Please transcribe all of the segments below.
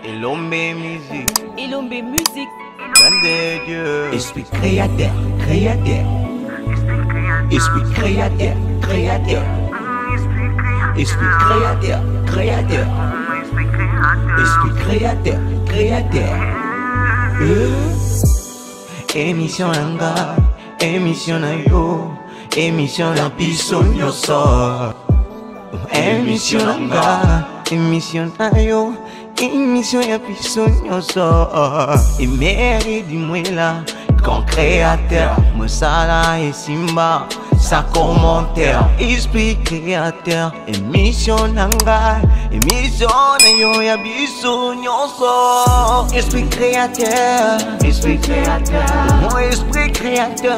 Elombe musique. Elombe musique. Grande Dieu. Esprit créateur, créateur. Esprit créateur, créateur. Esprit créateur, créateur. Esprit créateur, créateur. Émission Nanga, émission na yo, émission na biso nyoso. Émission Nanga, émission na yo, émission ya biso nyoso. Et mérite dis-moi là, grand créateur, Moussala et Simba, sa commentaire. Esprit créateur, émission Nanga, émission na yo ya biso nyoso. Esprit créateur, esprit créateur, mon esprit créateur.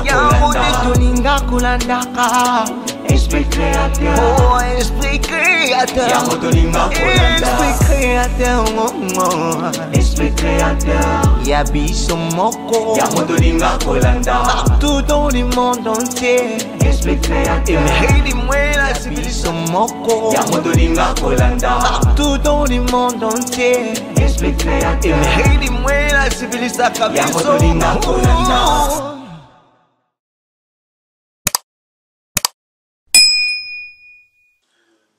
Yamotolinga kulandaka. Esprit créateur, oh esprit créateur. Yamotolinga kulandaka. Esprit créateur, oh esprit créateur. Yabiso moko. Yamotolinga kulandaka. Partout dans le monde entier. Esprit créateur. Et moi la civilisation moko. Yamotolinga kulandaka. Partout dans le monde entier. Esprit créateur. Et moi la civilisation. Yamotolinga kulandaka.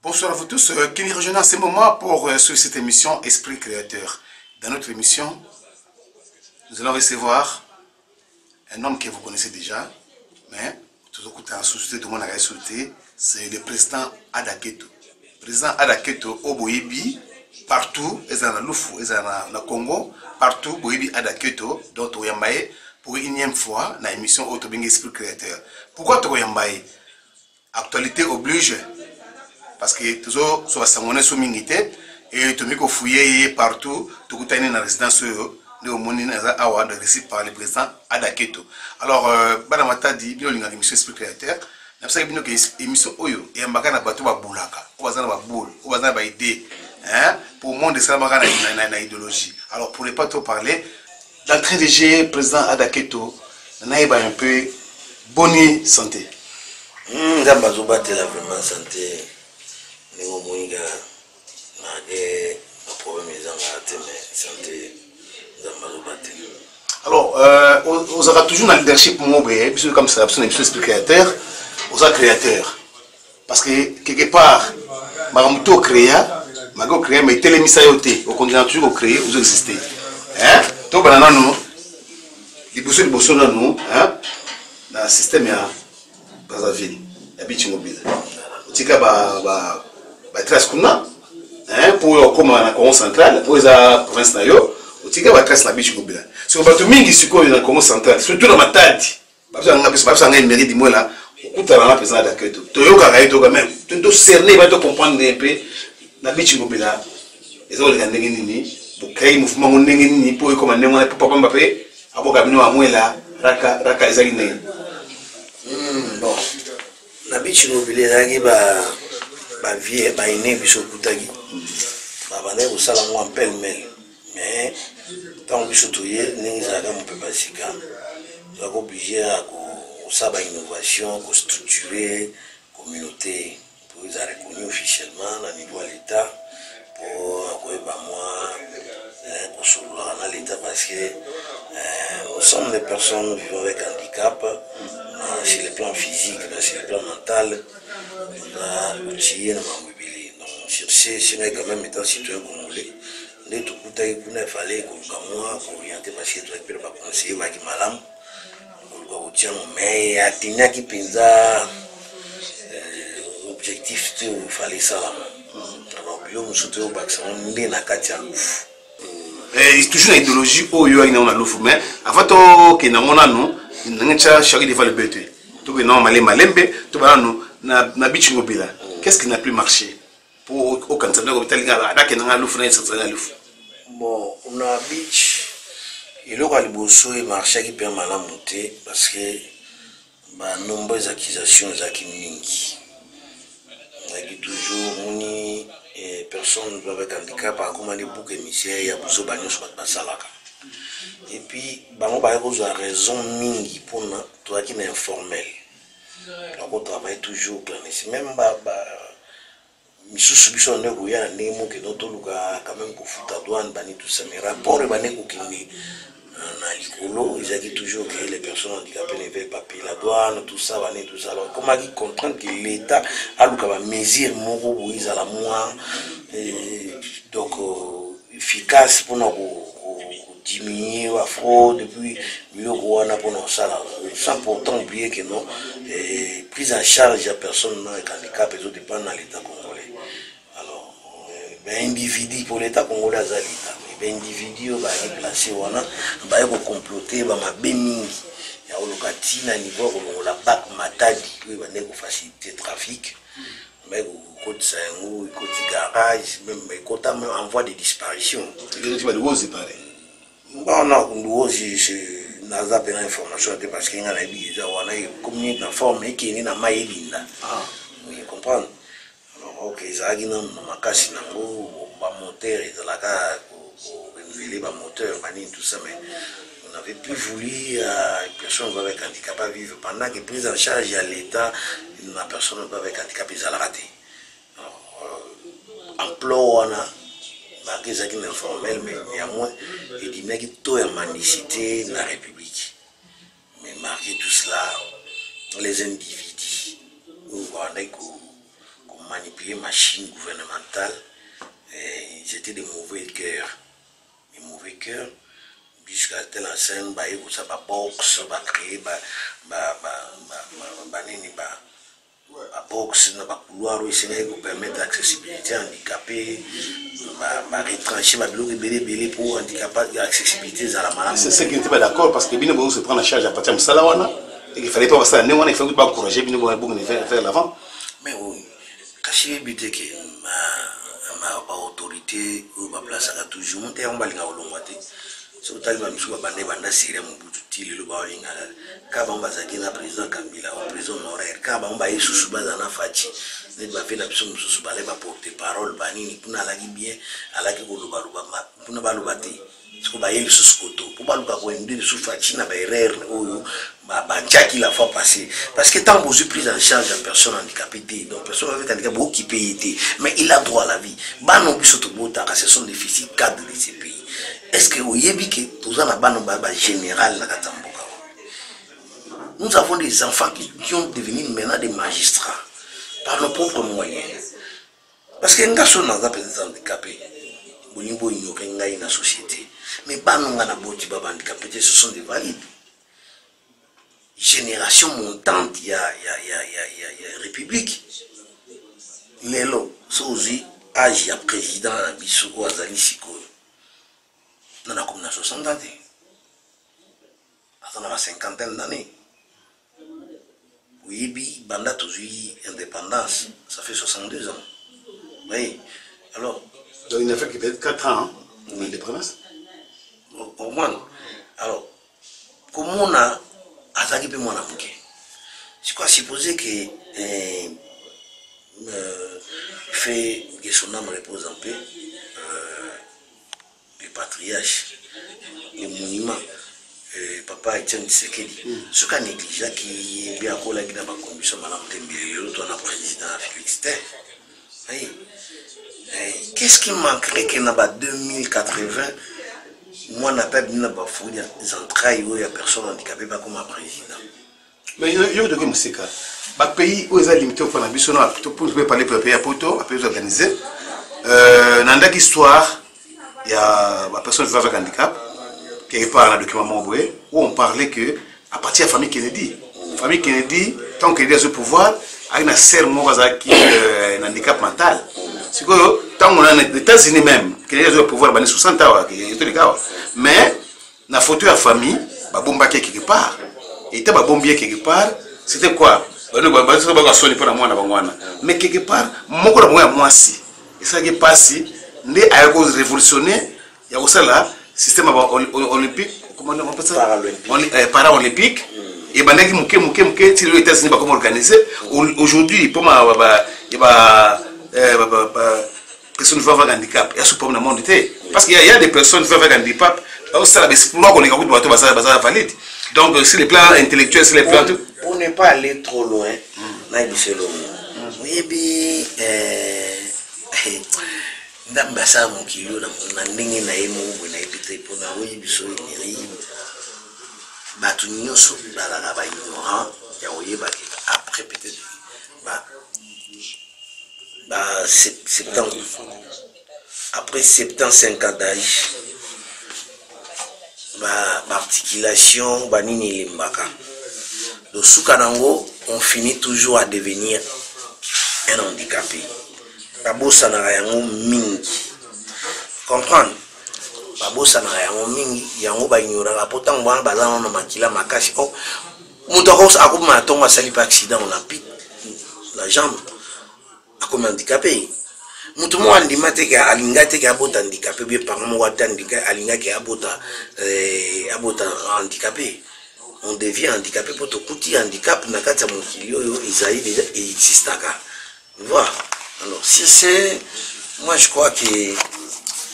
Bonsoir à vous tous. Kenny rejoint en ce moment pour suivre cette émission Esprit Créateur. Dans notre émission, nous allons recevoir un homme que vous connaissez déjà, mais tout le société de mon société, c'est le président Adaketo. Le président Adaketo au Boyebi, partout, ils sont dans Lufu, ils sont dans Congo, partout, Boyebi Adaketo, dont Toyambaye, pour une énième fois, dans l'émission Autobing Esprit Créateur. Pourquoi Toyambaye? Actualité oblige. Parce que toujours sur la sangonne sur mingité et tout miko fouillé partout tout coup dans la résidence de Omoni awa de récit par le président Adaketo. Alors Banamata dit bien l'inga émission Esprit Créateur na ça bino que émission oyo et mbaka na bato ba bulaka o bazana ba boule o bazana ba idée hein pour monde ça mbaka na idéologie. Alors pour ne pas trop parler d'entrée de jeu président Adaketo na iba un peu bonne santé. Ngamba zo batela vraiment santé. Néo moïga na des problèmes santé alors on aura toujours un leadership puisque comme ça c'est Esprit Créateur on a créateur parce que quelque part Maramuto créa Mago créa mais télémissa yoté au continent toujours créer vous existez hein to banana nous les bosso na nous hein dans système ya Brazzaville ya bichi mobile tika ba trace kuna hein pour comme na Congo central pour la province na yo utika ba trace na bichi mobile so bato mingi siko na Congo central surtout na matadi babisa nga mairie di mola okutana na président Adaketo to yo ka to quand même to cerner ba to comprendre un peu na bichi mobile ezo le ndenge nini pour créer mouvement ndenge nini pour comme ndenge na papa Mbappé aboka bino amwela raka ezali ndenge bon na bichi mobile nagi ba vie ba ine biso kutaki ba bana ko sala mo appel mail mais tant biso toye ningi za ka mo pe basika za ko obligé à ko saba innovation ko structurer communauté pour les reconnu officiellement à niveau de l'état pour ko ba moi ko solo na l'état parce que nous sommes des personnes vivant avec handicap sur le plan physique sur le plan mental. Donc sur ces c'est quand même étant citoyen congolais les tout coup il fallait qu'on orienter parce que tu peux pas conseiller va qui malam on tient mais atteindre qui pensa objectif il fallait ça alors bio nous soutenons pas que ça on est na katia louf et toujours l'idéologie oyo ina na louf mais avant to ke na mona no n'encha chaki devant le but tout que non malembe tout ba no na bichi mobile. Qu'est-ce qui n'a plus marché pour aucun temps bon on a beach il aura le bosso et marché qui peut mal monter parce que bah nombreuses accusations qui mingi qui toujours on personnes avec handicap par comment les boucs émissaires il y a bosso bagno sur basalaka et puis bah on va avoir raison mingi pour toi qui est informel. Donc on travaille toujours clandestin. Même misusu biso ne ko ya ndenge mo ke noto luka quand même ko futa douane bani tout ça mais rapport bani ko kindi na likolo ils ont toujours que les personnes handicapées ne veulent pas payer la douane tout ça bani tout ça alors comment ils comprennent que l'état a luka ba mesure moko boiz à la moi donc efficace pour nous diminuer la fraude depuis le roi pour ça sans pourtant oublier que non prise en charge à personne avec handicap et autres dépend dans l'état congolais alors individu pour l'état congolais à l'état mais individu va déplacer wana va comploter va ma béni ya olokati na niveau la bac matadi va ne faciliter trafic mais côté Sango côté garage même côté en voie de disparition tu vas le rose pareil. Bon, non, je n'ai pas d'informations parce qu'il y a des communiqués en forme et qui est dans ma éline. Vous comprenez? Alors, ok, ça a été dans ma casse, dans mon moteur, et dans la cas, pour révéler mon moteur, tout ça, mais on n'avait plus voulu une personne avec handicap à vivre pendant que prise en charge à l'État, une personne avec handicap, ils allaient rater. Alors, emploi, on a. Malgré ça qui est informel, mais néanmoins, il dit que tout est mendicité dans la République. Mais malgré tout cela, les individus, qui manipulent les machines gouvernementales, ils étaient des mauvais cœurs. Des mauvais cœurs, jusqu'à telle enseigne, ils ont boxe, créé, la boxe, dans le couloir, ils permettent l'accessibilité handicapée, retrancher pour handicapés, l'accessibilité à la maladie. C'est ce qui n'était pas d'accord parce que Bino se prend en charge à partir de Salawana et qu'il ne fallait pas passer à Néwan, il fallait pas encourager Bino vers l'avant. Mais oui, quand je dis que ma autorité ou ma place a toujours monté en balinga au long matin. So tali mamisou bande banda sire mubutu le ba winga ka ba mbazaki na président Kabila au président honoraire ka ba mba yesusu bazana fachi ne ba fe na biso mususu bale ba porter parole banini puna la bien alaki ko luba puna ba luba te ko ba yeli susu koto pour ba luba ko indi su fachi na ba erreur oyo ba jaki la fois passée parce que tant vous prise en charge en personne handicapée donc personne avec handicap beaucoup qui paye mais il a droit à la vie ba non biso to bota ka ce sont des déficits cadres de ces pays. Est-ce que vous avez vu que nous avons un général dans Katamboka? Nous avons des enfants qui ont devenu maintenant des magistrats par nos propres moyens. Parce que nous avons des handicapés. Nous avons une société. Mais nous avons des handicapés, ce sont des valides. Génération montante, il y a République. Lélo, c'est aussi âge à président Bissoko Azali Siko. Nous avons comme 60 ans. Nous avons 50 d'années. Oui, Banda Touzui, indépendance, ça fait 62 ans. Oui. Alors. Donc il a fait peut-être 4 ans, l'indépendance. Au moins. Alors, comment on a attaqué pour moi? C'est quoi supposer que fait que son âme repose en paix? Le patriarche, le monument, papa Etienne Tshisekedi, ce qui a négligé qui est bien encore là qui n'a pas conduit son malade l'autre on a président Félix Tshisekedi. Qu'est-ce qui manquerait qu'il n'a pas 2080? Moi, n'a pas bien pas fouillé des entrailles où il y a personne handicapé pas comme un président. Mais il y a des cas. Les pays où ils ont limité au plan de pour parler pour les pays à Poto, à pays organisés, dans une histoire. Il y a une personne vivant avec handicap, quelque part dans le document Mamboué, où on parlait que, à partir de la famille Kennedy, tant qu'elle est au pouvoir, il y a une serre qui a un handicap mental. C'est que, tant qu'on a les États-Unis même, qu'elle est au pouvoir, il y a 60 ans, mais, dans la photo de la famille, il y a un bombe quelque part. Et il y a un bombe quelque part, c'était quoi? Mais quelque part, moi aussi. Et ça qui est passé. Né a révolutionné, il y a aussi là système olympique, comment on appelle ça? Paralympique. Et ben les États-Unis comment organiser. Aujourd'hui, pour moi, il y a personnes vivant avec handicap. Il y a ce problème dans le monde parce qu'il y a des personnes vivant avec handicap. Valide. Donc sur les plans intellectuels, sur les plans pour ne pas aller trop loin, ndamba sa mokili na ndenge na ye moko na epite mpona oyi biso emeri bato nyonso balaka baignorant ya koyebake après peut-être après 75 ans d'âge articulation banini elimbaka le suka nango on finit toujours à devenir un handicapé babosanaka yango mingi comprendre babosanaka yango mingi yango baignoraka po ntango wana baza na makila makasi moto akoma na ntongo asali pa accident on apite la jambe akomi handicapé mutu mo andima teke alinga teke abota handicapé bien par mo wata alinga ke abota handicapé on devient handicapé pour kuti handicap na kati ya mokili oyo ezali déjà existaka voilà. Alors si c'est moi je crois que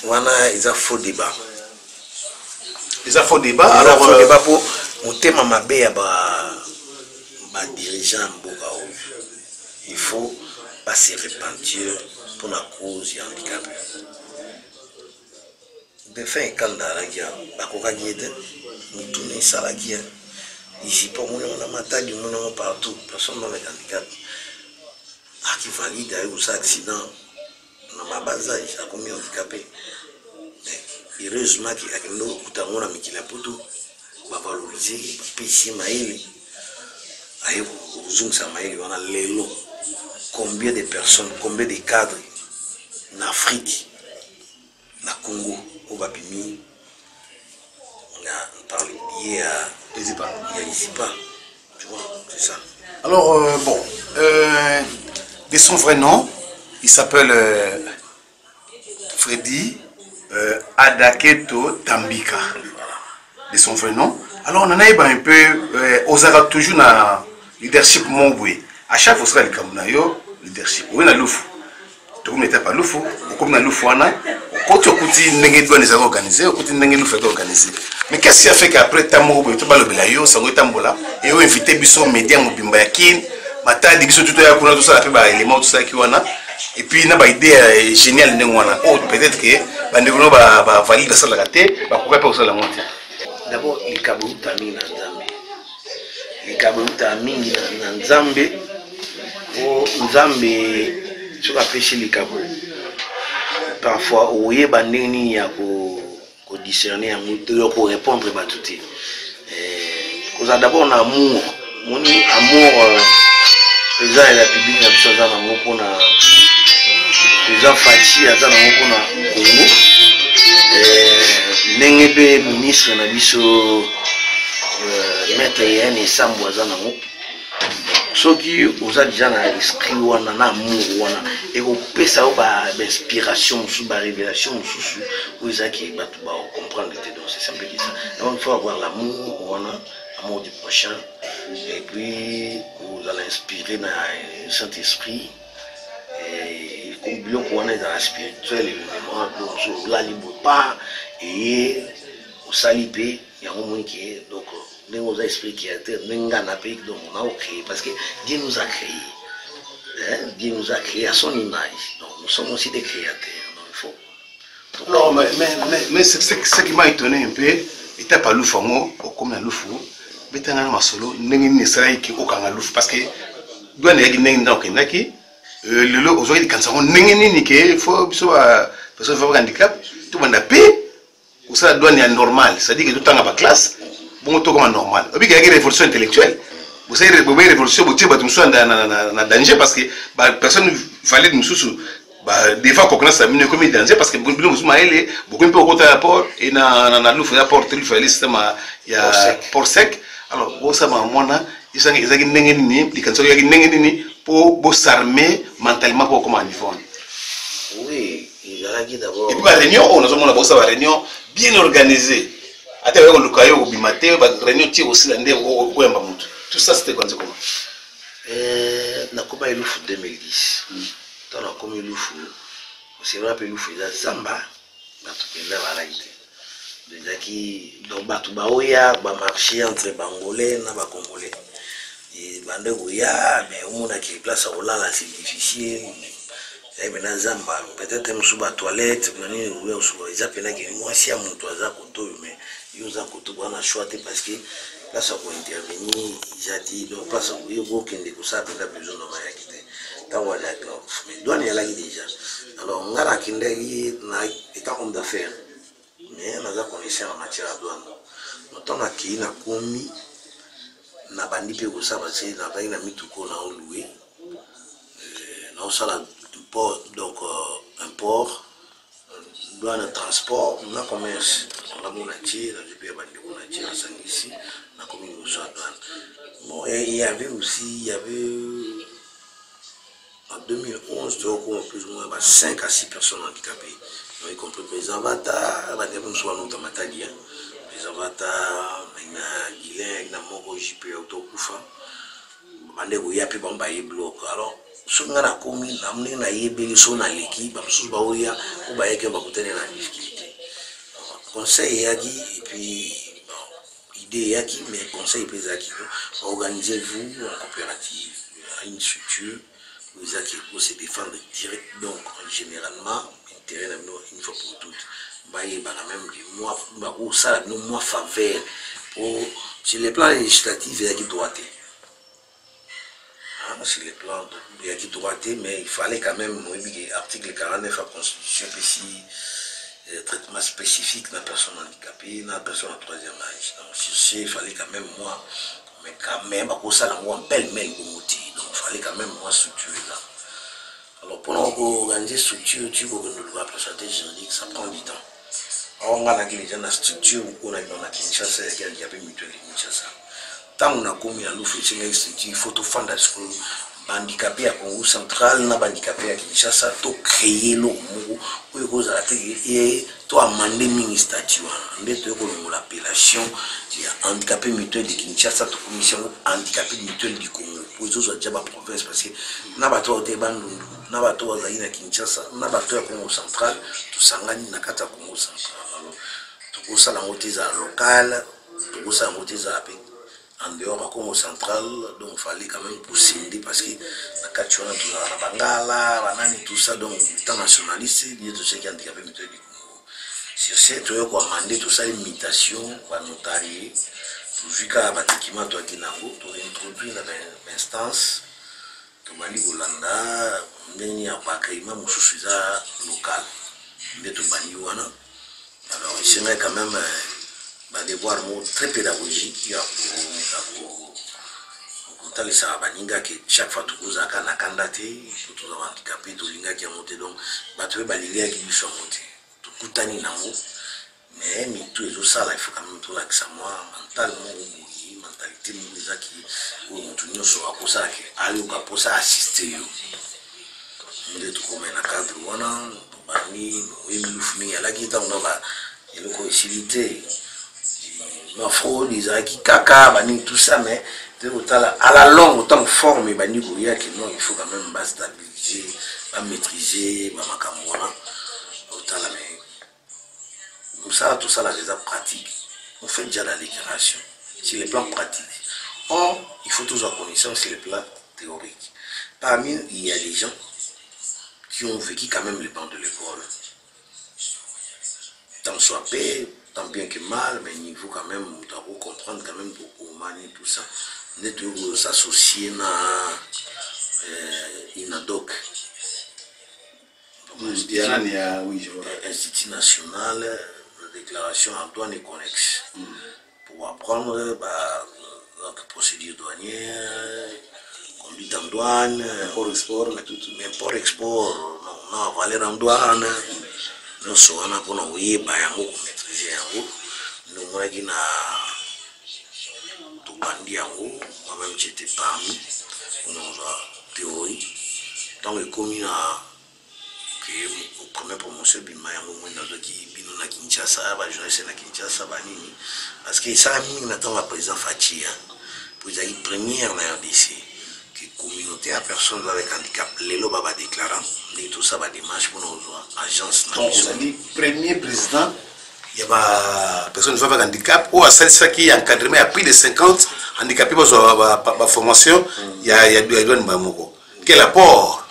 wana ils a faux débat alors faux débat pour motema mabe ya ba dirigeant mboka oyo il faut pas se repentir pour la cause du handicap. De fait, quand on a dit, ici, pour moi, on a maté du monde partout, personne n'a handicap. Qui valide un accident, on a ma base, il a combien handicapé. Heureusement qu'il y a un autre qui a mis la poteau, va valoriser, ici, Maïli. Aïe, vous ça Maïli, on a l'élo. Combien de personnes, combien de cadres en Afrique, en Congo, au Babimi, on a parlé lié à Isipa, tu vois, c'est ça. Alors, bon, de son vrai nom, il s'appelle Freddy Adaketo Tambika, de son vrai nom. Alors, on en a un peu, osera toujours dans leadership Mongwe. À chaque fois, il y a un leadership. Oui, il y a l'oufou. Tout le monde n'est pas l'oufou. Comme il y a l'oufou, quand tu as organisé, organisé. Mais qu'est-ce qui a fait qu'après, tu as invité Bisso, Média, Mobimbayakin, Mata, Bisso, tout ça, et puis, il y a une idée géniale. Peut-être que nous allons valider ça. D'abord, il y a un Nzambe. Nzambe sur apêcher les cabos. Parfois, oye bandeni ya ko discerner amour pour répondre à tout. Cause d'abord un amour, mon amour président de la République na biso za nango pona président Fachi aza nango pona Congo. Ndenge pe ministre na biso maître Yann Sambo aza nango. Ceux qui ont déjà l'esprit ou un amour et au peut ça va inspiration sous la révélation sous où ils qui comprendre c'est simple que ça. Donc il faut avoir l'amour ou un amour du prochain et puis vous allez inspirer dans le Saint-Esprit et comme bien qu'on est dans la spirituelle et la libre pas et au salipé il y a un moment qui est donc nous a expliqué donc on a créé parce que Dieu nous a créé. Dieu nous a créé à son image. Donc nous sommes aussi des créateurs. Donc il faut. Non, mais ce qui m'a étonné un peu, il n'y a pas l'ouf comme la louf, mais il y a un solo, il y a qui aucun louf parce que doit y avoir le lot aujourd'hui quand ça on il faut personne va handicap tout le monde a payé ou ça doit être normal, c'est-à-dire que tout le temps à classe. Bon, tout comme normal. Et puis il y a une révolution intellectuelle. Vous savez, une révolution, vous tirez dans danger parce que personne valide nous sous. Des fois, qu'on a ça, mais comme danger parce que beaucoup de beaucoup de rapport et na l'ouf rapport il faut aller système il y a port sec. Alors, bon ça moi na ils sont ni les cancer ni pour s'armer mentalement pour comment ils font. Oui, il y a d'abord. Et puis la réunion, on a besoin de la réunion bien organisée. Tout ça c'était quand comment? Na koma ilufu 2010. Tant na koma ilufu, c'est vrai que ilufu eza zamba, na tupenda balaite. Déjà qui donc batu baoya ba marché entre bangolais na ba congolais. Et bande goya mais on a qui place à olala c'est difficile. et maintenant zamba peut-être musuba toilette nani ou suba ils appellent que moi si à mon toisa koto mais ils ont koto bana choité parce que là ça pour intervenir ils a dit donc place où il faut qu'il ne ça peut besoin de ma yakité tant on d'accord mais douane y a là déjà alors on a kindeli na étant homme d'affaires mais on a connaissance en matière de douane autant na qui na komi na bandi pe ko ça parce que na ba ina mituko na loué na sala import donc import douane transport na commerce on a mon atier na depuis bandi on atier na sangisi na commune de douane bon et il y avait en 2011 donc plus ou moins 5 à 6 personnes handicapées y compris les avatars la deuxième soit notre matadia les avatars na Guilain na moko JP autokufa bande ko yapi bamba e bloc alors sunga na komi na mne na yebeli so na leki ba msusu ba oya ko ba yeke ba kutene na difficulté conseil yaki et puis bon idée yaki mais conseil pesaki organisez-vous en coopérative à une structure vous avez pour se défendre direct donc généralement intérêt une fois pour toutes bailler par même moi ou ça nous moi faveur pour sur les plans législatifs il y a qui droité sur les plans il y a qui droité mais il fallait quand même article 49 de la constitution ici traitement spécifique de la personne handicapée de la personne en troisième âge donc si il fallait quand même moi mais quand même à cause ça là moi pêle-mêle donc il fallait quand même moi structurer là alors pour organiser structure tu vois que nous devons présenter juridique ça prend du temps on a déjà la structure on a dans la Kinshasa il y a pas mutuelle Kinshasa tant on a commis à l'offre il faut tout faire parce que handicapé à Congo central na handicapé à Kinshasa to créer le mot pour cause à et to amender ministère tu vois ndeto ko l'appellation il y a handicapé mutuel de Kinshasa to commission handicapé mutuel du Congo pour les autres jaba province parce que na bato te bandundu na bato bazali na Kinshasa na bato ya Congo central to sangani na kata Congo central alors to ko sala motiza local to ko sala motiza en dehors à Congo central donc il fallait quand même pousser parce que la Kachona tout ça la Bangala banani tout ça donc étant nationaliste il y a tout ce qui est handicapé mutuel du Congo sur ce tu as commandé tout ça l'imitation quoi notarié vu qu'à bâtiment toi qui n'a pas tu introduit l'instance tu bandi Holanda ndeni apa kaima mususuza local mais tu bandi wana alors c'est quand même un devoir très pédagogique pour ça baninga que chaque fois tout ça quand la candidaté tout les handicapés tout linga qui a monté donc battre balinga qui sont montés tout kutani na mo mais tout les autres ça là il faut quand même tout là que ça moi mentalement mentalité nous qui ou tout nous soit pour ça que aller au pour ça assister yo mais tout comme na cadre wana bani oui nous à la guitare on va et le coïncidité ma fraude ils a qui caca bani tout ça mais à la longue autant forme bani goya que non il faut quand même stabiliser maîtriser makamona autant la mais ça tout ça là déjà pratique on fait déjà la déclaration sur les plans pratiques or il faut toujours connaissance sur les plans théoriques parmi il y a des gens qui ont vécu quand même les bancs de l'école tant soit paix tant bien que mal, mais il faut quand même comprendre quand même pour manier tout ça. Nous devons s'associer à INADOC, Institut national de déclaration en douane et connexe, pour apprendre la procédure douanière, conduite en douane, port-export, non, valer en douane. Nous sommes en train de maîtriser nous avons tout bandi moi-même j'étais parmi nos théories dans les communes au premier promotion bima yango mwenda doki bino na Kinshasa ba journaliste na Kinshasa ba nini parce que ça mingi na temps président Fatia pour la première na RDC que communauté à personnes avec handicap lelo baba déclarant et tout ça va démarche pour nos agence donc vous avez premier président il y a personne avec handicap ou à celle qui est encadré à plus de 50 handicapés pour la formation il y a douane bamoko quel apport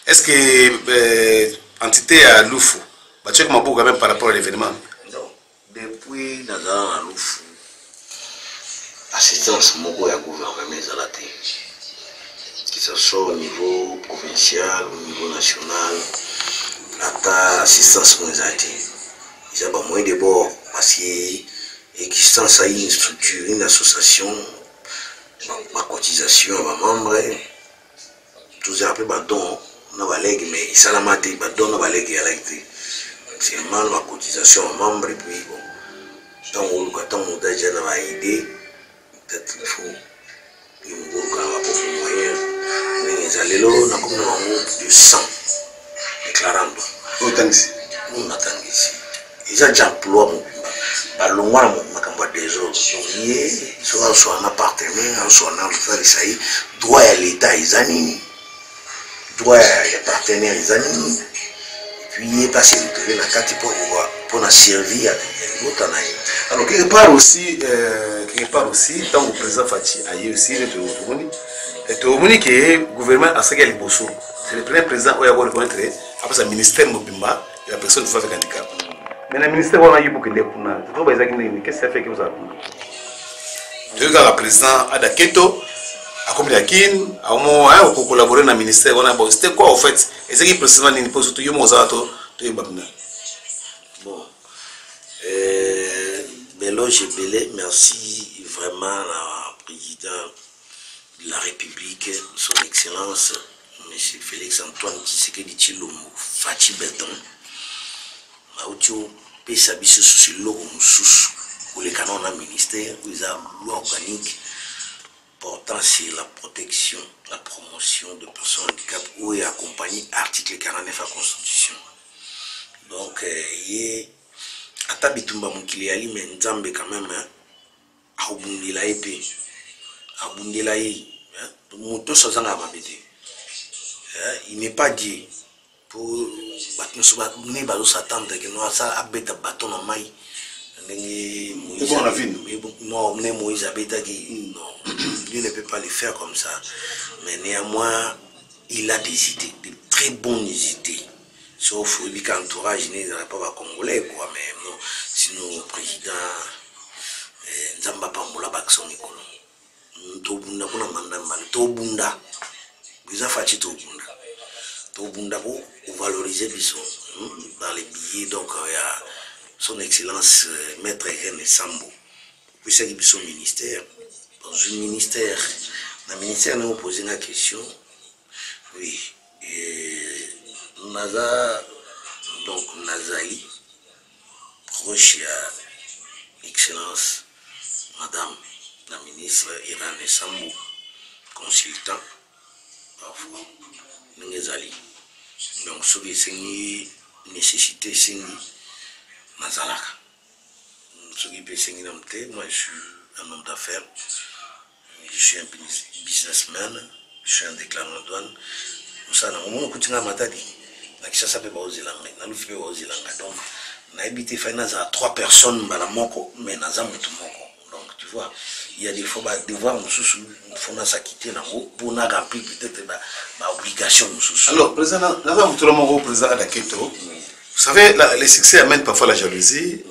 Est-ce que entité à Loufou, tu sais comment même par rapport à l'événement? Non. Depuis Nazara à Loufou, assistance Mogo à gouvernement Zalate. Que ce soit au niveau provincial, au niveau national, la assistance Mozati. Il y a moins de bords parce qu'il existe une structure, une association, ma cotisation à ma membre, tout ça après don, mais ça la mate, don na balègue à l'acte. C'est mal ma cotisation à membre et puis bon, tant on a déjà une idée, peut-être il faut que nous avons un moyen. Les allélos n'a comme un groupe de 100 déclarant. Autant ici. On attend ici. Ils ont déjà employé mon ballon, ma des autres. Soit un appartement, soit un affaire, ça y est, droit à l'État, ils animent. Droit à les partenaires, ils animent. Et puis, il est passé de trouver la carte pour la servir à l'autre. Alors, quelque part aussi, tant que le président Fachi a eu aussi le Toumoni qui est gouvernement à Sagal Bosso. C'est le premier président où il y a reconnaître après ça ministère Mobimba et la personne qui fait handicap. Mais le ministère on a eu beaucoup de lépouna. Tu trouves qu'est-ce que ça fait que vous avez? Tu regardes le président Adaketo, à Komiakin, à un moment où on collaborer dans le ministère, on a bon, c'était quoi en fait? Et c'est qui le président n'est pas surtout Yomozato, tu es babna. Bon, Bello Jebele, merci vraiment à la présidente de la République, son Excellence, M. Félix Antoine Tshisekedi Tshilombo Fachi Beton. Maoucho Pesabiso sur le logo pour les canons d'un ministère, où ils ont une loi organique portant sur la protection, la promotion de personnes handicapées, où est accompagné article 49 de la Constitution. Donc, il y a Atabitumba Mukiliali, mais Nzambe quand même, à Obundila épée. Il n'est pas dit pour nous s'attendre que nous avons un bâton en maille. Non, Moïse il ne peut pas le faire comme ça. Mais néanmoins, il a des idées, de très bonnes idées. Sauf qu'entourage n'est pas congolais, quoi. Mais non, sinon, le président Nzamba Pambola Bakson Nikolo. Tobunda kuna manda mal tobunda biza fachi tobunda pour valoriser biso dans les billets. Donc il y a son excellence maître René Sambo puis c'est biso ministère dans un ministère nous poser la question oui et Naza donc Nazali proche à excellence madame la ministre Irane Sambou, consultant, parfois, Nengezali. Donc, ce qui est une nécessité, c'est Nazalaka. Ce qui peut être moi, je suis un homme d'affaires, je suis un businessman, je suis un déclarant de douane. Nous savons, au moment où tu as matadi, ça s'appelle Baozilanga, donc, on a habité à 3 personnes, mais Nazam tout moko. Tu vois, il y a des fois devoir nous faut s'acquitter pour nous remplir peut-être ma obligation. Alors, président, président Adaketo, vous savez, les succès amènent parfois la jalousie,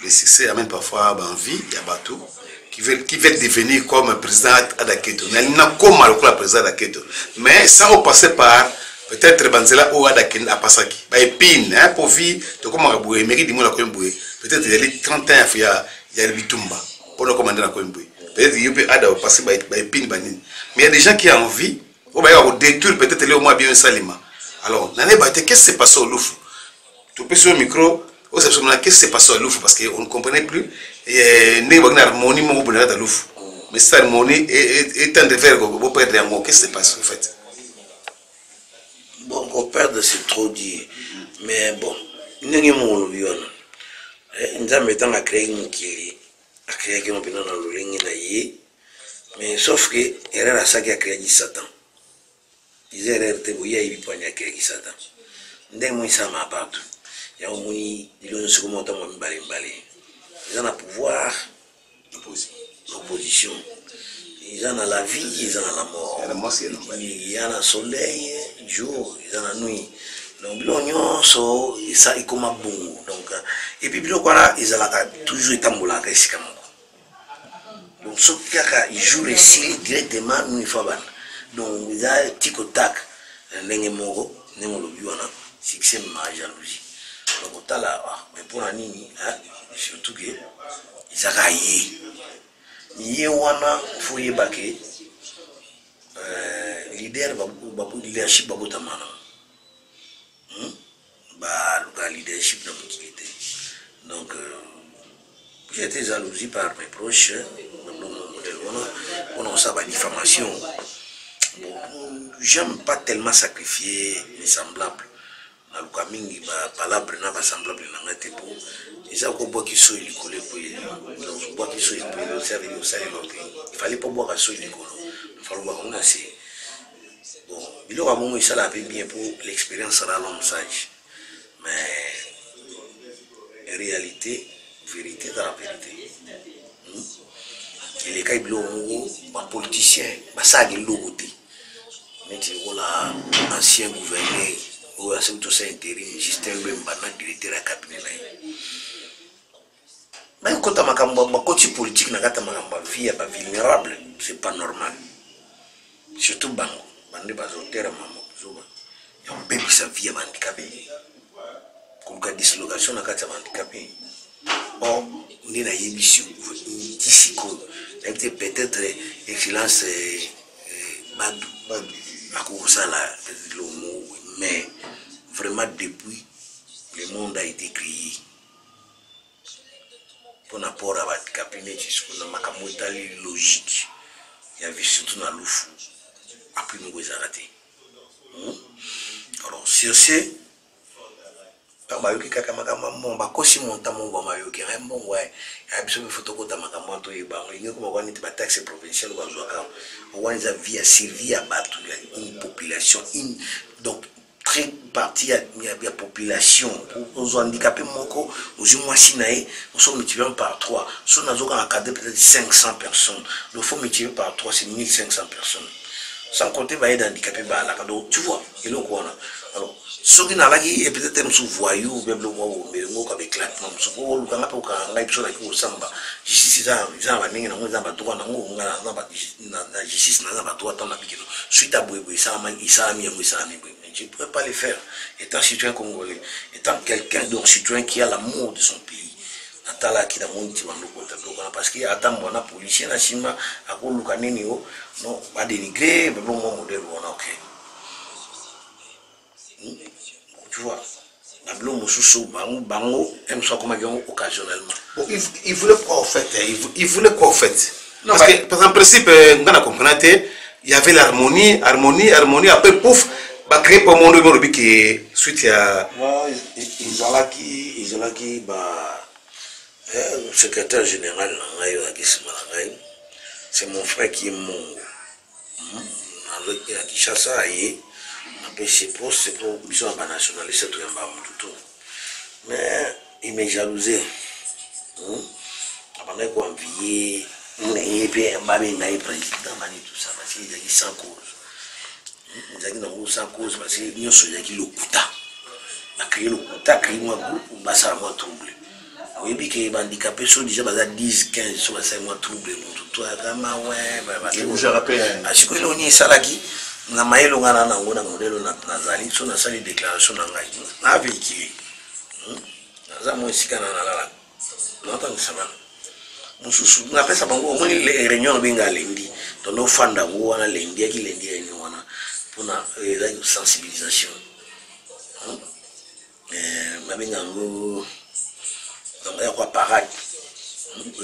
les succès amènent parfois l'envie, il y a Batou, qui veulent devenir comme président Adaketo. Il n'a comme le président Adaketo. Mais ça va passer par peut-être Banzela ou Adaketo à Pasaki. Épine, pour vivre, comme on a boué, mérite de peut-être il y a 30 ans, il y a le Bitumba. Pour le commander dans Coimboui. Peut-être qu'il peut passer par épine. Mais il y a des gens qui ont envie, ou bien détruire peut-être les au moins bien un salima. Alors, qu'est-ce qui s'est passé au Loufou? Tu peux sur le micro, qu'est-ce qui s'est passé au Loufou? Parce qu'on ne comprenait plus. Et il y a une harmonie à Loufou. Mais cette harmonie est un de faire que perdre un mot. Qu'est-ce qui s'est passé en fait? Bon, qu'on perde, c'est trop dire. Mais bon, il n'y a pas de viol. Nous avons créé une qui a créé un peu dans le ring, mais sauf que erreur à ça qui a créé Satan. Les erreurs de Bouya et Bipoigny a créé Satan. Ndé moi ça m'a partout. Il y a au moins il y a une seconde temps moi balé. Ils ont un pouvoir l'opposition. ils ont la vie, ils ont la mort. Il y a le soleil, jour, ils ont la nuit. Donc, l'oignon, ça, il comme un bon. Donc, et puis, voilà, ils ont toujours été moulins. Donc, ce qui joue ici directement, nous, il faut. Donc, ils ont un tic au tac. N'engemo, n'engemo, succès, ma jalousie. Donc, mais pour la nuit, surtout que ils ont raillé. Il wana fouye baké leader babu leadership babu tamana le leadership dans l'utilité. Donc j'ai été jalousé par mes proches. On a ça la diffamation. J'aime pas tellement sacrifier mes semblables. Na lukamingi ba palabre na ba semblable na ngate po isa ko boki so il collé po donc boki so il peut le servir au salaire il fallait pas boire so il collo il fallait boire on a c'est bon il aura bon ça la bien pour l'expérience sera long sage mais réalité vérité dans la vérité il est kai blo ba politicien ba sa gi logoté mais tu vois ancien gouverneur ou à ce que tout ça intérim système même maintenant directeur à cabinet là même quand ma côté politique na kata makamba vie ba vulnérable c'est pas normal surtout bango bande bazotera mama zuba ya mbebe sa vie handicapé kuka dislocation na kata handicapé bon ni na yebisio tisiko peut-être excellence badu akosala le mot mais vraiment depuis le monde a été créé pour n'apport à votre cabinet jusqu'au makamotali logique il y avait surtout dans l'oufou après nous les arrêter alors sur ce par bayoki kaka makamba momba kosi monta momba mayoki bon ouais a biso me photo kota makamba to yeba ngeko bakwa niti ba taxe provinciale kwa zwaka wanza via servir à battre une population donc très partie à la population aux handicapés moko aux moissinae nous sommes multipliés par 3 si on a encadré peut-être 500 personnes il faut multiplier par 3 c'est 1500 personnes sans compter les handicapés donc tu vois et le quoi alors ceux qui n'ont pas et peut-être même sous voyou même le mot mais le mot avec éclatement sous le cas pas au cas là il faut la samba justice ça ils ont venir dans les droits dans la justice dans les droits dans la bikino suite à boue ça je ne pourrais pas le faire étant citoyen congolais étant quelqu'un donc citoyen qui a l'amour de son pays natala qui da monti parce qu'il y a tant de policiers na chima à koluka nini non pas dénigrer mais bon modèle on OK tu vois la blonde sous bango aime soit comme occasionnellement il voulait quoi en fait il voulait quoi en fait non, parce que par exemple principe on a compris il y avait l'harmonie après pouf ba créer pour monde bi qui suite à ils ont qui secrétaire général c'est mon frère qui est mon avec Kinshasa c'est pour besoin de nationalité mais il m'a jalousé après quoi envier et puis président mani tout ça parce qu'il y a sans cause il y a sans cause parce que nous sommes qui le kuta a créé le kuta créé moi groupe basa moi troublé oui puis que handicapé sont déjà basa 10 15 sont basa moi troublé tout kama ouais je rappelle à ce que l'on y salaki na maelo ngana na ngona modelo na nazali so na sali déclaration na ngai na véhicule za mo sikana na la na ta nsama mususu na pesa bango mo le réunion binga lendi to no fanda ngo wana lendi ya kilendi ni wana pona la sensibilisation mabenga ngo ya kwa parade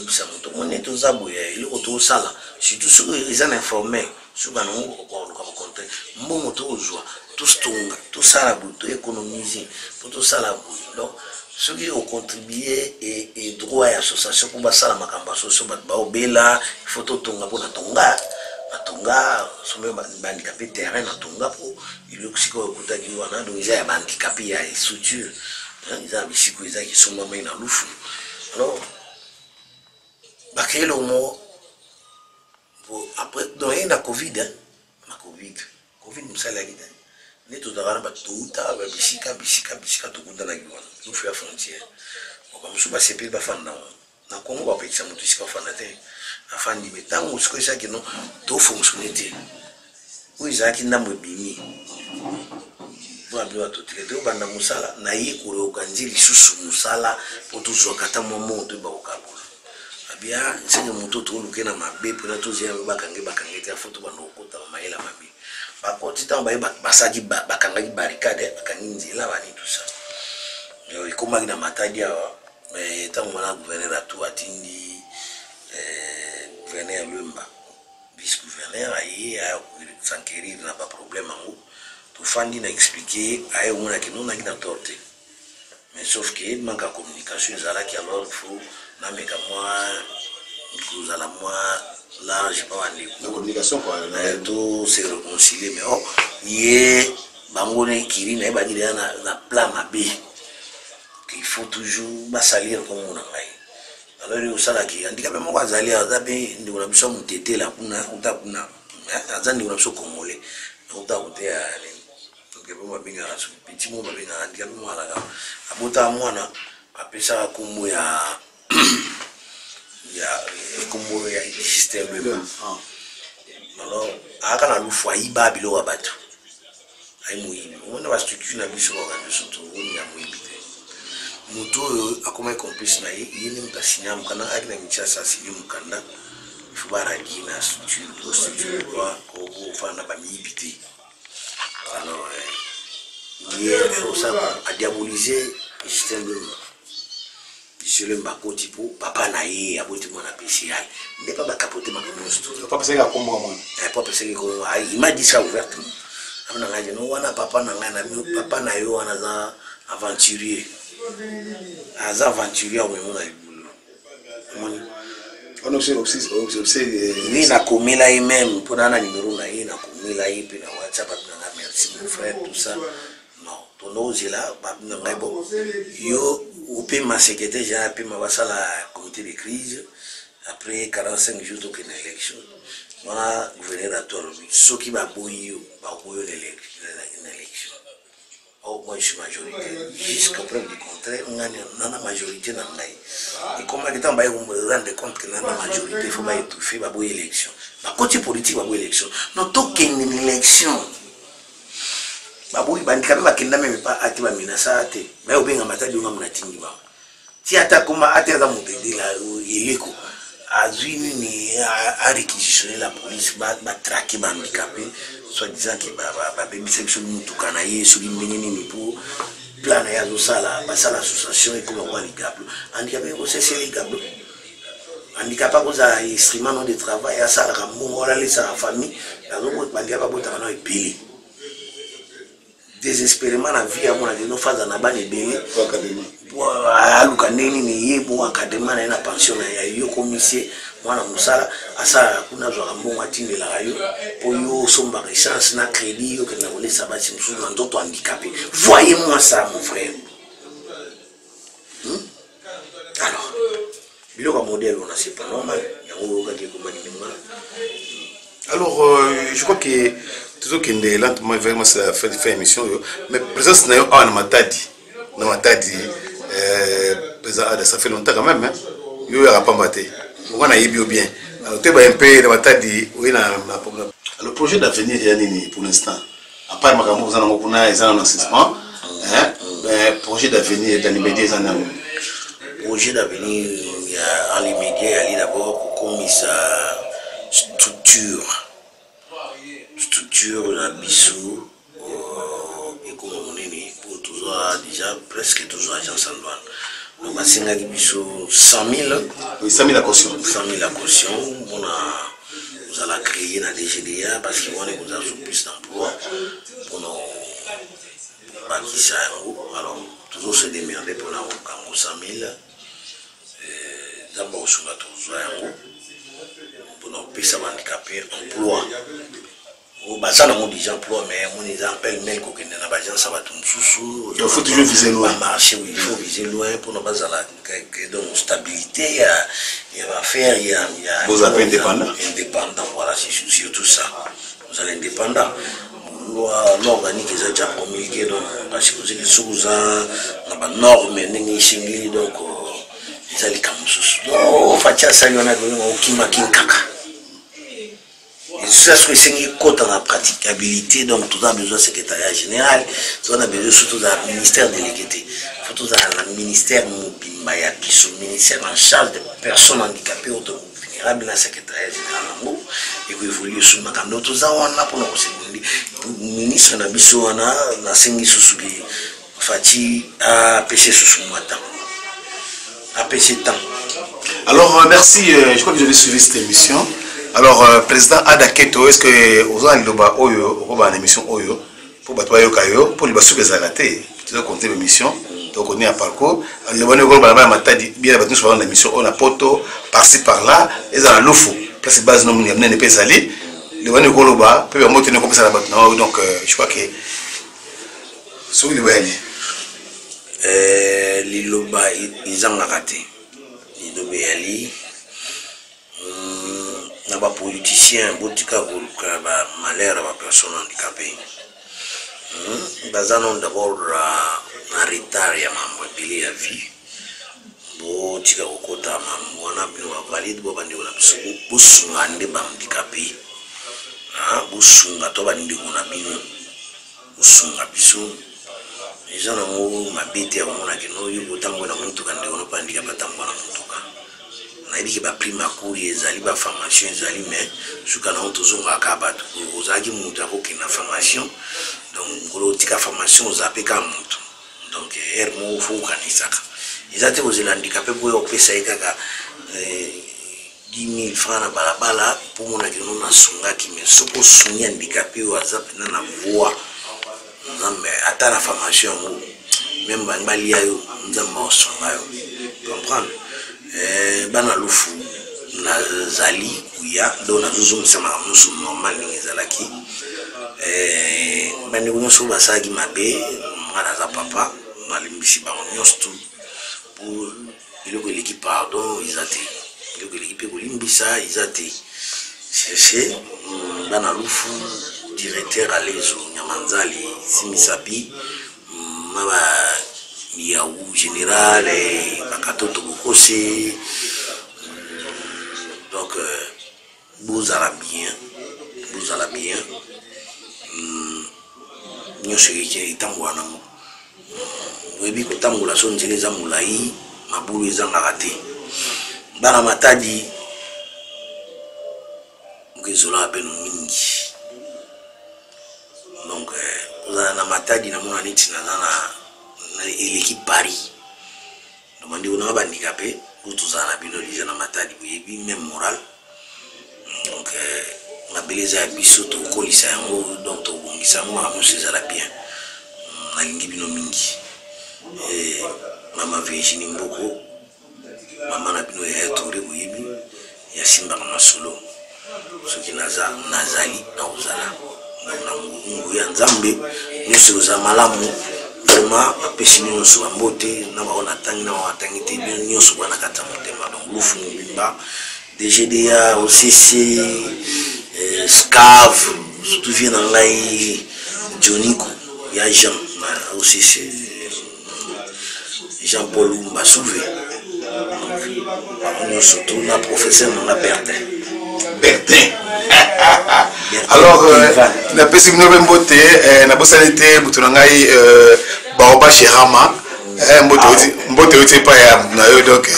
ça moto on est tous aboués il auto sala surtout ceux ils en informés sur ba non ko compter mbongo to joie tous tonga tout ça la bout économiser pour tout ça la bout donc ceux qui ont contribué et droit à l'association pour ça la makamba soso ba obela il faut to tonga pour na tonga somé handicapé terrain na tonga pour il oxyco kutaki wana donc ils a handicapé ya structure ils a bisiko ils a qui sont même na lufu alors bakelo mo après donc il y a Covid hein na Covid msala gida ni to dara ba tuta ba bisika to kunda giwana no fia frontière kwa msuba sepi ba fanda na Congo ba pekisa mutu sika fanda te afandi metango siko isa kino to fonctionnalité ou izaki ndamwe bimi ba biwa to tete banda musala na yi kuro kanjili susu musala poto zokata momo to ba okabula abia nsenye mutoto uluke na mabe pona to zia bakange te foto bando okota maela mabe bakoti tamba basaji bakangaji barricade bakangi la bani tout ça yo ikoma na matadi tango na gouverneur atu atindi gouverneur Lumba vice gouverneur ayi a s'enquérir na pas problème ngo to fandi na expliquer ayi mona que non na kina torte mais sauf que il manque de communication zala qui alors faut na meka moi nous à la moi là j'ai pas la communication quoi tout se réconcilier mais oh yé bangone kiri na ba dire na plan mabe qu'il faut toujours salir comme on a alors il y a qui handicapé mo kwazalia zabe ndi una biso mutete la kuna utakuna azandi una biso komole utakutea ke bo mabinga rasu piti mo mabinga handicapé mo ala abota mwana apesa kumu ya kumu ya système alors akana lufu aiba bilo wabatu ai muibi ona ba structure na biso organisation to ni ya muibi muto akoma complice na yini mutasinya mukana akina michasa sili mukanda fubara gina structure kwa fana ba mibiti alors hier on s'a diaboliser système sur le mbako tipo papa na ye aboti mwana spécial n'est pas capoter ma monstre pas penser à comment moi pas penser que il m'a dit ça ouvertement amna ngaje no wana papa na ngana papa na yo wana za aventurier as aventurier au moment là on observe ni na komela ye même pour na numéro na ye na komela ye pe na WhatsApp na merci mon frère tout ça non ton ose là ba ngai bo yo ou peut ma secrétaire j'ai appelé ma basala comité de crise après 45 jours donc une élection voilà gouverneur à toi ceux qui va bouillir l'élection oh moi je suis majorité jusqu'à preuve du contraire on a une majorité dans l'année et comment les temps on me rendre compte que la majorité faut pas étouffer va bouillir élection la côté politique va bouillir élection non token une élection baboui bandika ba kenda même pas ati ba minasa te ba obenga matadi nga munatingi ba ti ata kuma ati za mutende la yeleko azwini ni a réquisitionner la police ba traquer ba handicapé soit disant que ba bebisa biso mutukana ye suli menini ni pour plan ya zo sala ba sala association et comme quoi ligable handicapé ko c'est ligable handicapé ko za instrument de travail ya sala ka mo wala les sa famille la zo bandika ba bota na epeli désespérément la vie à mon avis nous faisons na bani belé aluka nini ni yebo akadema na pension ya yo commissaire mwana musala asa kuna zo ambongo atinde la yo po yo somba chance na crédit yo que na voler ça basi msusu na ndoto handicapé voyez moi ça mon frère alors biloko modèle on a c'est pas normal yango ka ke komani mama alors je crois que toujours qu'il est lentement vraiment ça fait émission mais présence na yo na matadi présent ça fait longtemps quand même hein yo ya pas mbaté on a yibio bien alors tu ba un peu na matadi oui na problème le projet d'avenir ya nini pour l'instant à part makambo za ngo kuna ezana na suspens hein mais projet d'avenir dans l'immédiat ezana projet d'avenir ya en l'immédiat ali d'abord comme ça structure la bisou et comme on est pour toujours déjà presque toujours agence en douane donc à Singa bisou 100 000 oui 100 000 la caution on a vous allez créer la DGDA parce que on est vous avez plus d'emploi pour nos bâtisseurs alors toujours se démerder pour la 100 000 d'abord sur la toujours pour nos pays handicapés emploi Ça n'a pas des emplois, mais on les appelle mail qu'on a dans l'agence, ça va tout sous. Il faut toujours viser loin. Marcher, oui, il faut viser loin pour ne pas avoir une stabilité. Il y a affaire, il y a. Vous avez indépendant. Indépendant, voilà, c'est surtout ça. Vous allez indépendant. L'organique est déjà promulgué, donc, parce que c'est sous un norme, donc, ils allaient comme ça. Donc, Fatia Sayona, au Kimakinkaka. Et ça, c'est une côte dans la praticabilité, donc tout a besoin de secrétariat général, tout a besoin surtout d'un ministère délégué, surtout d'un ministère Mobimaya, qui sont ministère en charge des personnes handicapées vulnérables dans le secrétariat général. Et puis, il faut lui soumettre à nous. Tout ça, on a pour nous. Le ministre de Nabiso, on a 5 sous Fati à pêcher sous son matin. À pêcher temps. Alors, merci. Je crois que je vais suivre cette émission. Alors, président Adaketo, est-ce que vous avez une émission Oyo pour battre Kayo pour les basous des alatés? Tu dois compter l'émission, donc on est à parcours. Les bonnes bien battu sur l'émission, on a poto par-ci par-là, et dans la loufou. Place base non n'est pas allé. Les bonnes goloba peuvent monter comme ça là-bas. Donc, je crois que sur les bonnes. Les loba, ils ont raté. Ils ont béali. Les politiciens, les malheur des personnes handicapées. Ils ont d'abord un retard à vie. Ils ont valide handicapé. Les gens ont mabete ya mona que no yuko tango na muntu kande ono pandika patango na muntu ka na ibiki ba prima kuri ezali ba formation ezali mais suka na muntu zonga akaba ozaki muntu akoki na formation donc ngolo tika formation ozapeka muntu donc hermo fo kanisaka ezate ozela handicapé boyo pesa ekaka 10 000 francs na balabala pour mona que no na sunga ki mais soko sunya handicapé wazap na voix. Mais à la formation, même Bangalia, nous avons comprendre. Banaloufou, Nazali, Ouya, dont nous sommes normal, nous alaki. Banouno Soubasagi Mabé, Malaza Papa, Malimbisi Baroniostu, pour l'équipe, pardon, ils ont été. L'équipe Limbisa, ils ont été. Chercher Banaloufou. Directeur à l'ESO, Nyamanzali, Simisapi, Mama Yaou Général, Bakato Tobokose. Donc, vous allez bien. Nous sommes Tangwana. Vous avez vu que Tangola sont les Amoulaï, Maboulou les Angarate. Banamatadi, Gézola Benomingi. Donc, vous avez un matadi dans mon année, l'équipe Paris. Donc, on a un handicapé, vous avez un matadi, même moral. Donc, ma belle a biso to kolisa yango donc to bongisa yango amusi zala bien. Nalingi bino mingi. Mama Virginie Mboko, mama na bino ya Touré Boyebi, ya Simba Masolo. Ce qui nazali na uzala. Ya Nzambe nyonso za malamu vraiment apesi nyonso ambote na baona tangi na watangi te nyonso bana kata motema donc lufu mbimba DGDA OCC SCAV surtout vient dans ngai Joniko ya Jean na OCC Jean-Paul Mbasouvé nyonso tout na professeur na Bertin. Alors, na pesi bino mbote na bosanité mutunangai baoba Sherama mbote uti pa ya na yo donc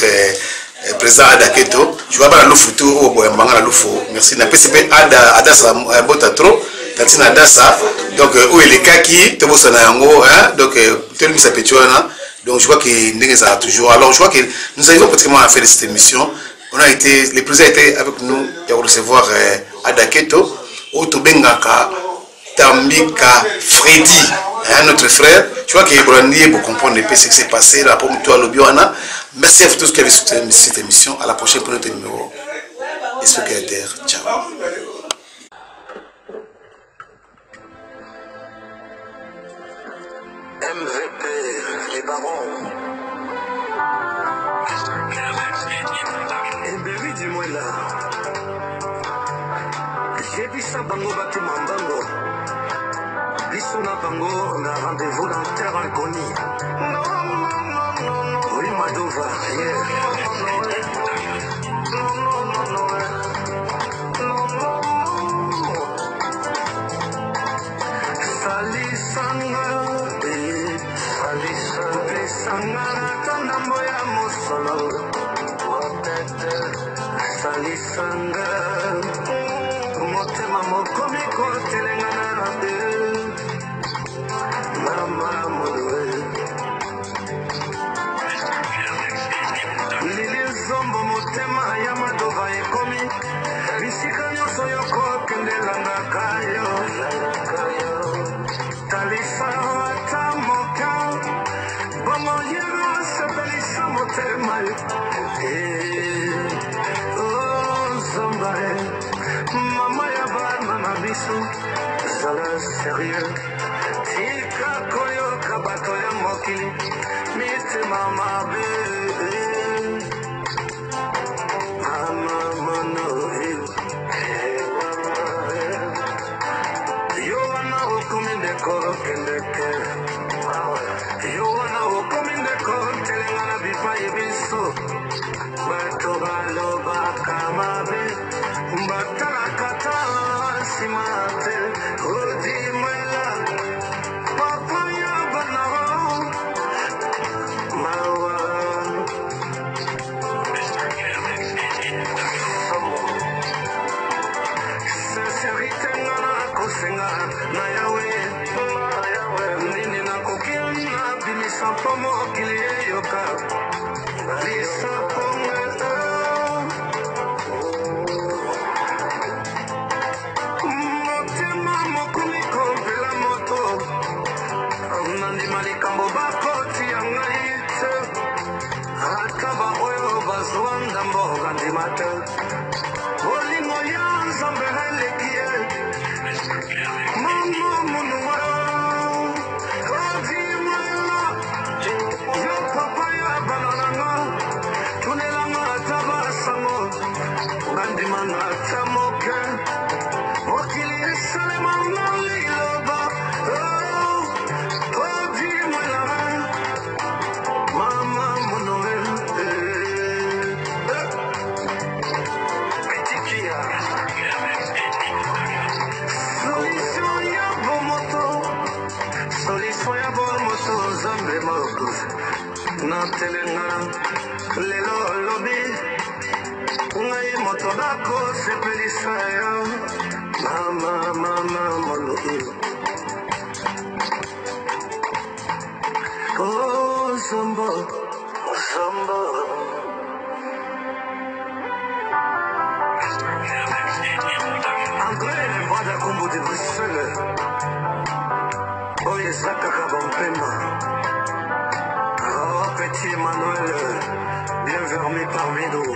président Adaketo je vois pas la lufutu au boyambanga la lufu merci na pesi pe adasa mbota trop tatina adasa donc où est les kaki to bosana yango hein donc tellement ça petioana donc je vois que ndenge ça toujours alors je vois que nous arrivons pratiquement à faire cette émission. On a été, le président a été avec nous pour recevoir Adaketo, Otobengaka, Tambika, Freddy, notre frère. Je vois qu'il y a pour comprendre ce qui s'est passé là pour toi Lobiwana. Merci à vous tous qui avez soutenu cette émission. À la prochaine pour notre numéro. Esprit créateur. Ciao. Salisa bango batu mambango. Biso na bango on a rendez-vous dans terre inconnue. Oui Madova, yeah. Salisanga, salisanga tanda moya mosolo. Salisanga, motema mokomi kotelenga na de. Mama mowe. Lili zombo motema ya Madova ekomi. Bisika nyonso yoko kendelanga kayo. Talisa ata moka. Bomo yero sepelisa motema. Mama ya bana na biso zala sérieux tika koyo kabato ya mokili mite mama be mama mono yo wana okominde koro kendeke yo wana okominde koro telenga na bipai biso bato baloba kamabe Batala kata simate odi mwela papa ya banaro mawa sincerité ngana kosenga na yawe nini na kokiana bimisa pomo kili yoka lisa ponga Malikambo bakoti ya ngaite Akaba oyo bazwanda mboga ndimate Olingo ya nzambe helekie Mama munuwa Odi mwela Yo papa ya banananga Tunelanga atabasango Ngandimanga atamoke Okili esalema naliloba na telengana lelo lobi ngai moto dako sepelisa ya mama molo oh zombo André Vada Kumbu de Bruxelles oye zakaka bompema Petit Emmanuel, bien vermé parmi nous.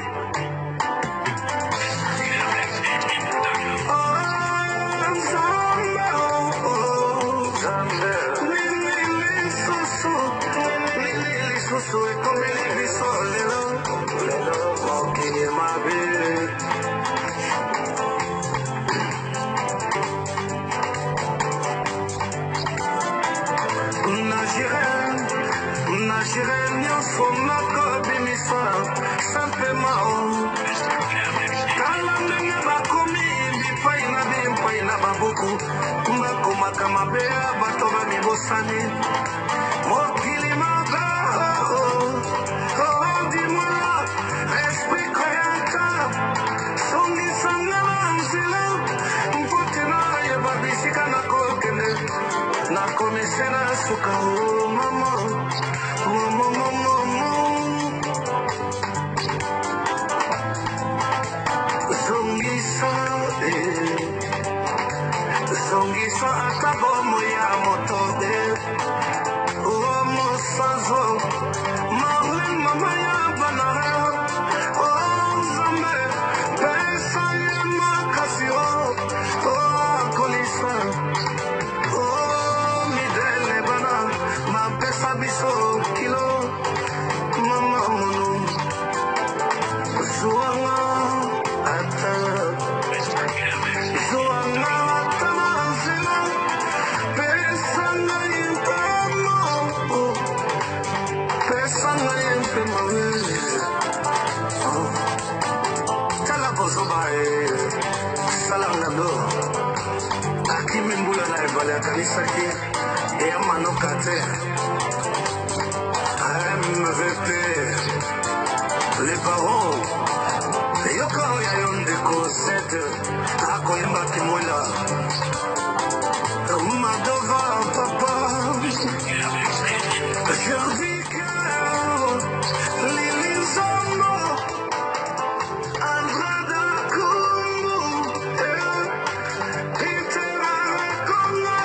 Songiso atabomo ya moto de motema tala kozoba salanga do akimi mbula na ebale akanisaki eya manoka te MVP les parents yoka ya yondeko sete akoyemba kimola Madova papa Jerdika Lili Zomo Andrada Kumbu Itera Kongo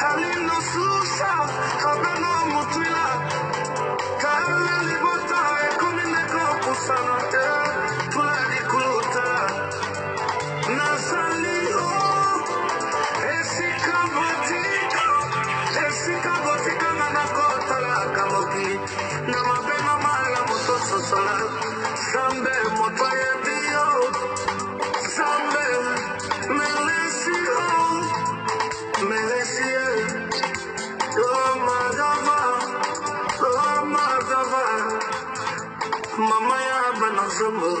Alino Susa Kabeno Mutwila Kala Libota Ekomindeko Kusana Tuladi Kuluta Nasali Esika botika na kota la kamoki na mapema mala moto sosola sambe moto ye bio sambe melesi oh madava mama ya bana zombo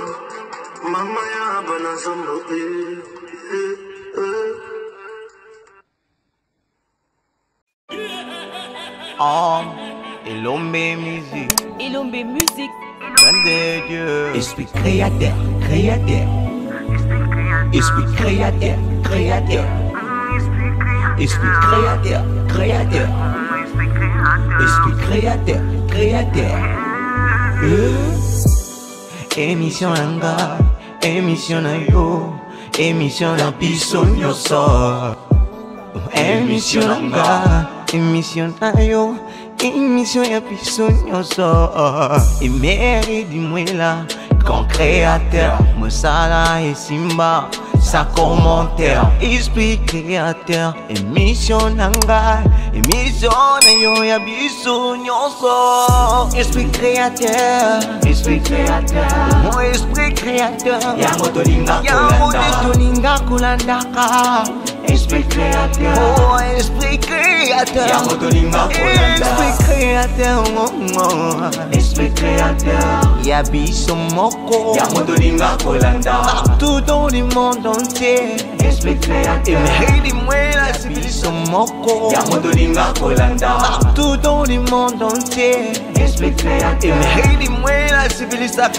Elombe musique. Elombe musique. Donne de Dieu. Esprit créateur, créateur. Esprit créateur, créateur. Esprit créateur, créateur. Esprit créateur, créateur. Émission Anga, émission na yo, émission na biso nyoso. Émission Anga, émission na yo, émission ya biso nyoso. Et mairie du mwela, grand créateur, Mosala et Simba, sa commentaire. Esprit créateur, émission Anga, émission na yo ya biso nyoso. Esprit créateur, esprit créateur, mon esprit créateur. Yamotolinga kulandaka. Esprit créateur, oh esprit créateur. Esprit créateur, esprit créateur. Yabiso moko. Partout dans le monde entier. Esprit créateur. Et la civilisation moko. Partout dans le monde entier. Esprit créateur. Et la civilisation.